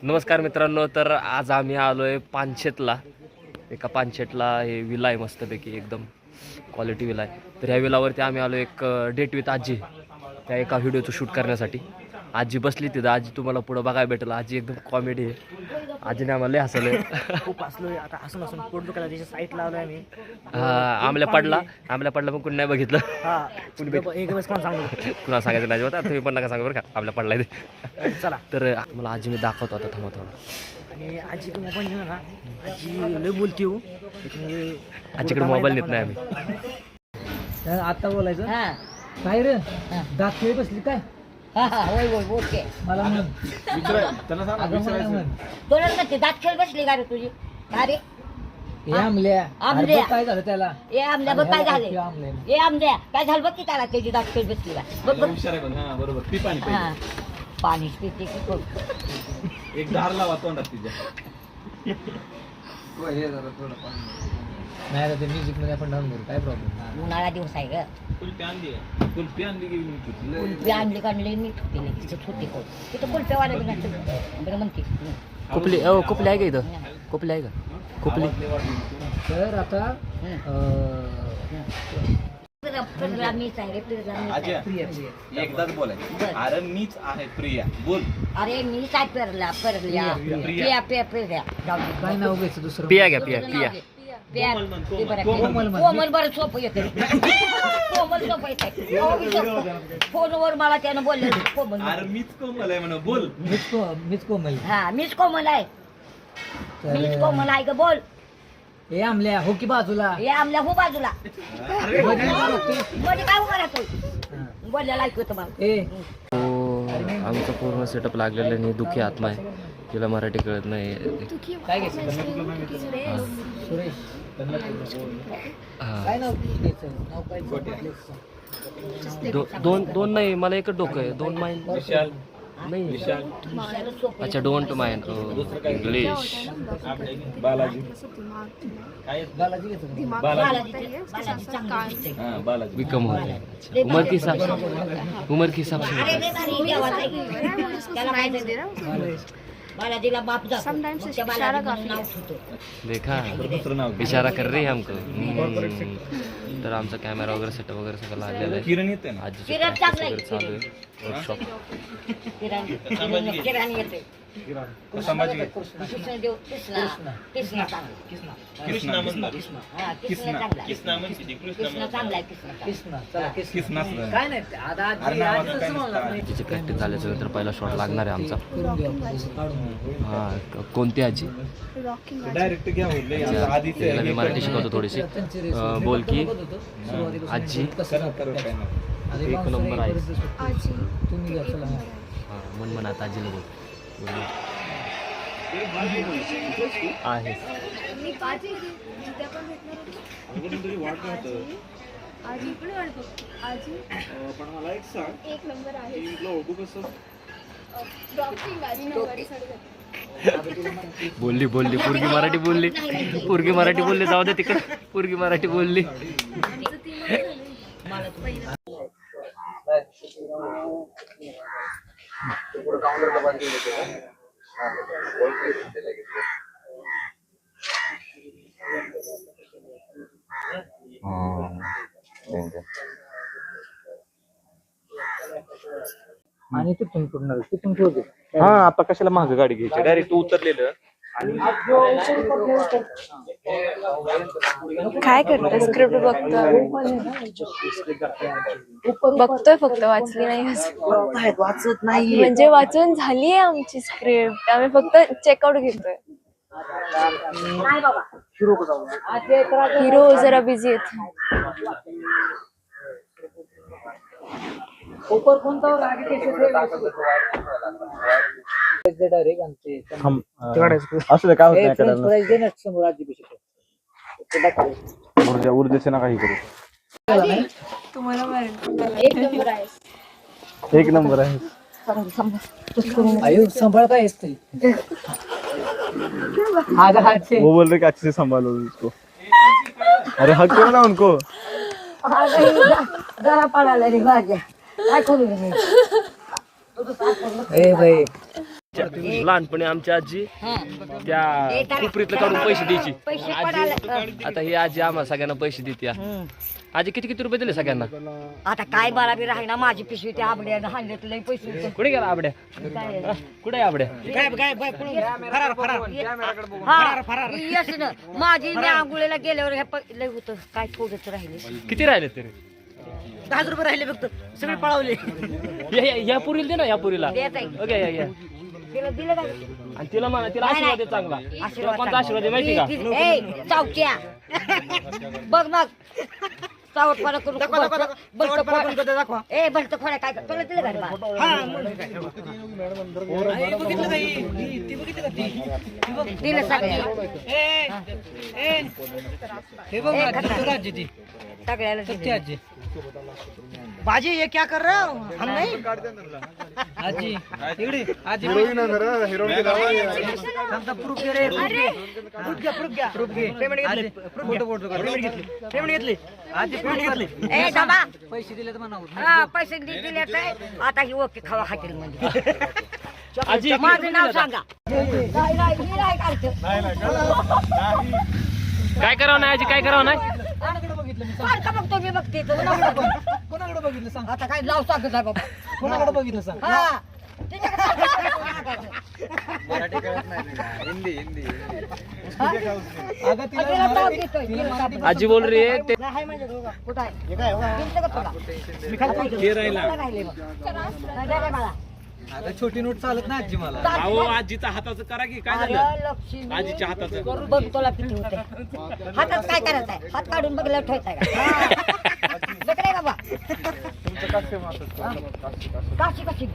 नमस्कार मित्रांनो, तर आज आम्ही आलोय पानशेतला. एका पानशेतला हे विला आहे मस्तपैकी एकदम क्वालिटी विला आहे. तर ह्या विलावरती आम्ही आलो एक डेट विथ आजी त्या एका व्हिडिओचं शूट करण्यासाठी. आजी बसली तिथं. आजी तुम्हाला पुढं बघायला भेटेल. आजी एकदम कॉमेडी आहे. आजीने आम्हाला लय हसवलंय. खूप हसलोय आता. हसून हसून पोट दुखायला त्याच्या साईट लावलाय मी. आमल्या पडला पण कुणी नाही बघितलं. एक वेळेस कोण सांगू कुणा सांगायचं नाही होता. तुम्ही पण नका सांगा बरं का. आमल्या पडलाय ते. चला. तर मला आजी मी दाखवतो आता. थांबा थोडं. आणि आजी मोबाईल घेऊ ना. आजी लय बोलती हो. आजीकडे मोबाईल नेत नाही आम्ही. आता बोलायचं काय रे दात खेळी बसली काय. मला दात खेळ बसली का रे तुझी. अरे आमल्या काय झालं त्याला. ए आमल्या बघ काय झालं. ए आमल्या काय झालं बघ की त्याला त्याची दात खेळ बसली का बघ बघ. पाणी पिते की कोण. एक धार लावा तोंडात तिच्या. नाही ते म्युझिक मध्ये आपण डाऊन करू काय प्रॉब्लेम. उन्हाळा दिवस आहे ग. कुल्फी आणली की कुल्फी आणली काढली मी ठुकते नाही तिचे छोटे कोण तिथं कुल्फ्यावाले बरं म्हणते. कुपली कुपली आहे का इथं. कुपली आहे का कुपली. तर आता मीच आहे रे प्रिया. एकदाच बोलायचं. अरे मीच आहे प्रिया बोल. अरे मी काय पेरल्या पिया पिया पिया काय नाव घ्यायचं दुसरं. पिया घ्या पिया. कोमल बरं सोपं येतं. कोमल सोपं येतं. फोनवर मला त्यानं बोलले कोमल. अरे मीच कोमल आहे म्हणा बोल. मीच कोमल. हा मीच कोमल आहे. मीच कोमल आहे ग बोल. ए आमल्या हो की बाजूला. हे आमल्या हो बाजूला मध्ये काय उभा राहतो बोललेला ऐकू तुम्हाला. ए आमचं पूर्ण सेटअप लागलेलं नाही. दुखी आत्मा आहे. तिला मराठी कळत नाही. काय घ्यायचं सुरेश. काय नाव घ्यायचं. नाव काय. दोन नाही. मला एकच डोकं आहे. दोन माइंड विशाल नाही. विशाल अच्छा डोंट माइंड इंग्लिश. बालाजी काय बालाजी घ्यायचं. बालाजी विकम होते. उमर के हिसाब से अरे रे बारी देवाचा आहे. त्याला माहिती आहे. बालाजीला बाप जातो. मग त्या बालाजीचं नाव ठेवतो. देखा दुसरं नाव इशारा कर रही है हमको. तर आमचा कॅमेरा वगैरे सेटअप वगैरे सगळं लागलेलं आहे. किरण येते ना. आजीची किरण practice चांगलं आहे. वगैरे चालू आहे. वर्कशॉप. किराणी येते. संभाजी कृष्णदेव कृष्णा चांगला. कृष्णा म्हणला. हा कृष्ण चांगला. कृष्ण चांगला आहे. कृष्ण चला कृष्णा काय नाही आता आजीची प्रॅक्टिस झाल्याच्या नंतर पहिला शॉट लागणार आहे आमचा. करून घेऊ काढून. हा कोणती आजी. डायरेक्ट घ्या बोलले आधीच तिला मी मराठी शिकवतो थोडीशी. बोल की आजी एक नंबर आहे. तुम्ही घ्या चला. हा म्हणत आजीला बोल. आहे पण मला एक सांग. एक नंबर आहे. तुला ओळखू कसं. बोलली पोरगी मराठी बोलली. जाऊ दे तिकडे. पोरगी मराठी बोलली. आणि तिथून पूर्ण तिथून ठेवते. हा आता कशाला महाग गाडी घ्यायची. डायरेक्ट उतरलेलं. काय करतोय. स्क्रिप्ट बघतोय फक्त वाचली नाही. वाचत नाही म्हणजे वाचून झालीये आमची स्क्रिप्ट. आम्ही फक्त चेकआउट घेतोय. हिरो जरा बिझी आहेत. असं काय होत ऊर्जेचे ना काही करू. तुम्हाला एक नंबर आहे. एक नंबर आहे. आयु संभाळता येते. वो बोल रहे कि अच्छे से संभालो उसको. अरे हक करो ना उनको. जरा पडायला रे माझ्या काय करू मी. ए भाई लहानपणी आमची आजी हा. त्या कोपरीतलं काढून पैसे द्यायची. पैसे पडायला आता ही आजी आम्हाला सगळ्यांना पैसे देते. आजी किती किती रुपये दिले सगळ्यांना? आता काय मला बी राही ना माझी पिशवी त्या आबड्यानं हाणलेत लय पैसे होते. कुठे गेला आबड्या? काय? कुठे आहे आबड्या? हा येस ना माझी मी आंघोळीला गेल्यावर हे लय होतं काय पोगच राहिले. किती राहिले तरी? 10 रुपये राहिले फक्त सगळे पळवले. या पुरीला दे ना, या पुरीला. देत आहे. ओके या तिला दिलं का? आणि तिला म्हणा, तिला आशीर्वाद दे चांगला. तिला कोणता आशीर्वाद आहे माहिती का? ए चावच्या बघ मग चावटपणा करू ए बलत खोड्या काय तुला दिलं का दिलं सगळ्या सगळ्याला दिलं. बाजी ये क्या कर रहे हो हम नहीं आजी इकडे आजी प्रूफ दे रे प्रूफ घे पेमेंट घेतली फोटो पेमेंट घेतली आजी पेमेंट घेतली ए दादा पैसे दिले तर म्हणा हा पैसे दिले काय आता ही ओके खावा हॉटेल मध्ये. आजी माझं नाव सांगा. नाही नाही मी नाही काढतो. काय करावं नाही आजी, काय करावं नाही? सारखं बघतो मी बघते कोणाकडे बघितलं सांग आता काय नाव सांगत आहे बाबा. कोणाकडे बघितलं सांग हा अगं तिला मराठी आजी बोल रही है ते कुठं आहे? अगं छोटी नोट चालत ना आजी मला अहो आजीचा हाताचं करा की काय झालं? आजीच्या हाताचं बघ तुला किती होते हातात काय करायचं आहे? हात काढून बघ ठेवायचा का बाबा काशी कशी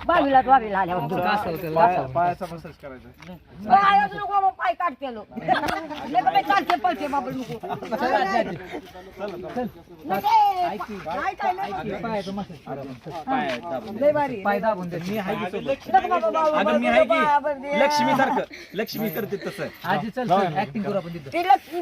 बावीला आल्यावर पाय काढते लोक चालते पैसे बाबा पाय दाबून दे मी आहे की सोबत अगं मी आहे की लक्ष्मी सारखं लक्ष्मी करते तसं आजी चल ऍक्टिंग करू आपण तिथं.